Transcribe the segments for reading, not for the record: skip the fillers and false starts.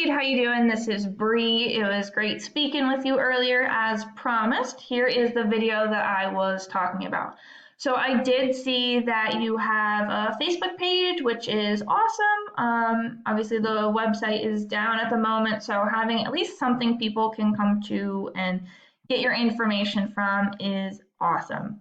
Reed, how you doing? This is Bree. It was great speaking with you earlier as promised. Here is the video that I was talking about. So I did see that you have a Facebook page, which is awesome. Obviously the website is down at the moment, so having at least something people can come to and get your information from is awesome.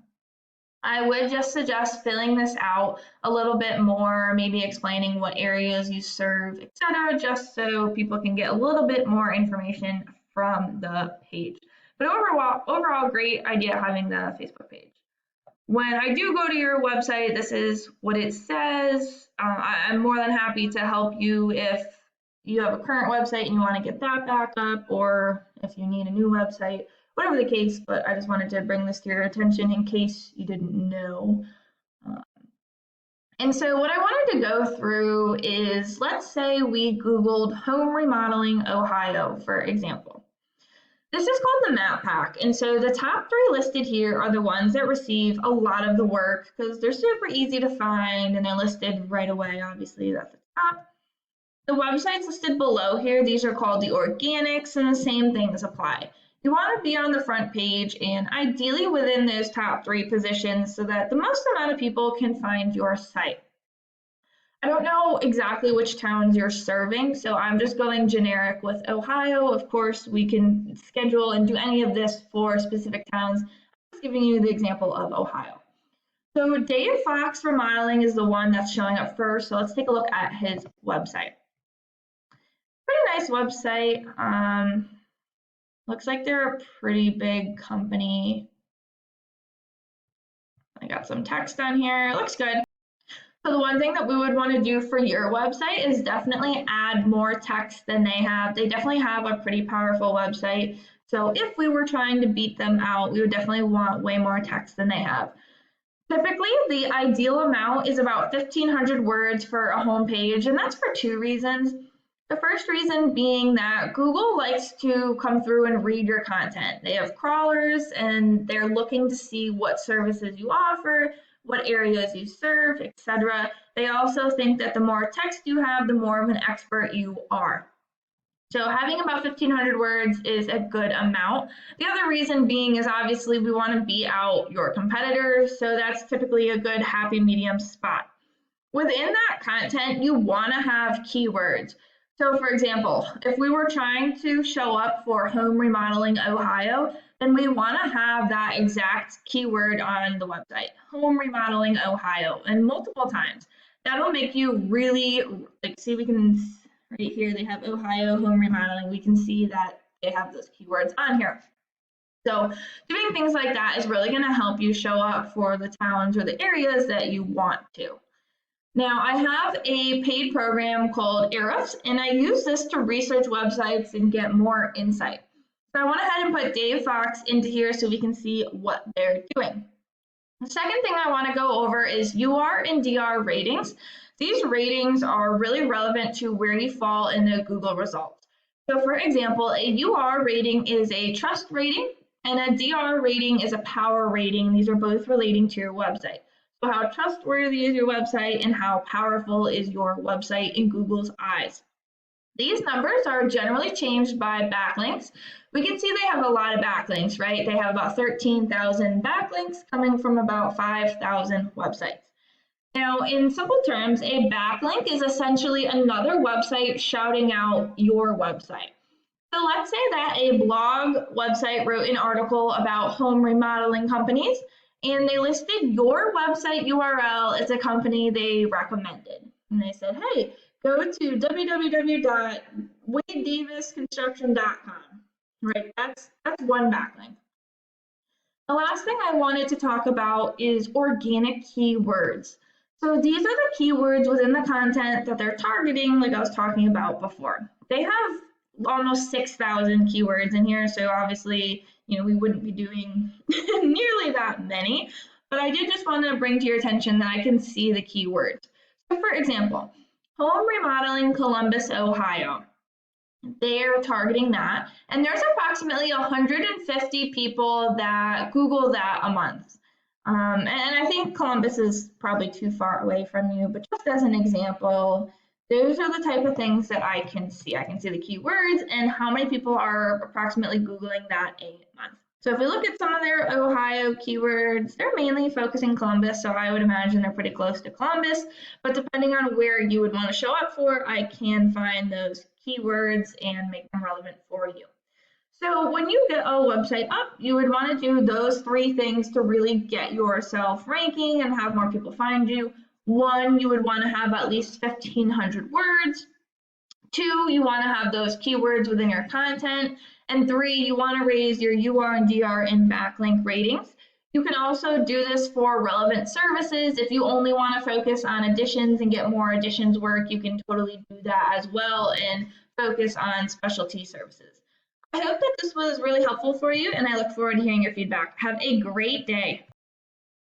I would just suggest filling this out a little bit more, maybe explaining what areas you serve, etc., just so people can get a little bit more information from the page. But overall, great idea having the Facebook page. When I do go to your website, this is what it says. I'm more than happy to help you if you have a current website and you want to get that back up, or if you need a new website, whatever the case. But I just wanted to bring this to your attention in case you didn't know. And so what I wanted to go through is, let's say we Googled home remodeling Ohio, for example. This is called the map pack, and so the top 3 listed here are the ones that receive a lot of the work because they're super easy to find and they're listed right away. Obviously, that's the top. The websites listed below here, these are called the organics, and the same things apply. You want to be on the front page and ideally within those top 3 positions so that the most amount of people can find your site. I don't know exactly which towns you're serving, so I'm just going generic with Ohio. Of course, we can schedule and do any of this for specific towns. I'm just giving you the example of Ohio. So Dave Fox Remodeling is the one that's showing up first, so let's take a look at his website. Pretty nice website. Looks like they're a pretty big company. I got some text on here. It looks good. So the one thing that we would want to do for your website is definitely add more text than they have. They definitely have a pretty powerful website. So if we were trying to beat them out, we would definitely want way more text than they have. Typically, the ideal amount is about 1,500 words for a home page, and that's for 2 reasons. The first reason being that Google likes to come through and read your content. They have crawlers and they're looking to see what services you offer, what areas you serve, etc. They also think that the more text you have, the more of an expert you are. So having about 1,500 words is a good amount. The other reason being is obviously we want to beat out your competitors, so that's typically a good happy medium spot. Within that content, you want to have keywords. So for example, if we were trying to show up for home remodeling Ohio, then we want to have that exact keyword on the website, home remodeling Ohio, and multiple times. That'll make you really, like, see, we can, right here, they have Ohio home remodeling. We can see that they have those keywords on here. So doing things like that is really going to help you show up for the towns or the areas that you want to. Now, I have a paid program called Ahrefs, and I use this to research websites and get more insight. So I went ahead and put Dave Fox into here so we can see what they're doing. The second thing I want to go over is UR and DR ratings. These ratings are really relevant to where you fall in the Google results. So for example, a UR rating is a trust rating, and a DR rating is a power rating. These are both relating to your website. So how trustworthy is your website and how powerful is your website in Google's eyes? These numbers are generally changed by backlinks. We can see they have a lot of backlinks, right? They have about 13,000 backlinks coming from about 5,000 websites. Now, in simple terms, a backlink is essentially another website shouting out your website. So let's say that a blog website wrote an article about home remodeling companies, and they listed your website URL as a company they recommended. And they said, hey, go to www.wadedavisconstruction.com. Right, that's one backlink. The last thing I wanted to talk about is organic keywords. So these are the keywords within the content that they're targeting, like I was talking about before. They have almost 6,000 keywords in here, so obviously, we wouldn't be doing nearly that many, but I did just want to bring to your attention that I can see the keywords. So for example, home remodeling Columbus, Ohio. They're targeting that, and there's approximately 150 people that Google that a month. And I think Columbus is probably too far away from you, but just as an example, Those are the type of things that I can see. I can see the keywords and how many people are approximately Googling that a month. So if we look at some of their Ohio keywords, they're mainly focusing Columbus, so I would imagine they're pretty close to Columbus. But depending on where you would want to show up for, I can find those keywords and make them relevant for you. So when you get a website up, you would want to do those three things to really get yourself ranking and have more people find you. One, you would want to have at least 1,500 words. Two, you want to have those keywords within your content. And three, you want to raise your UR and DR and backlink ratings. You can also do this for relevant services. If you only want to focus on additions and get more additions work, you can totally do that as well and focus on specialty services. I hope that this was really helpful for you, and I look forward to hearing your feedback. Have a great day.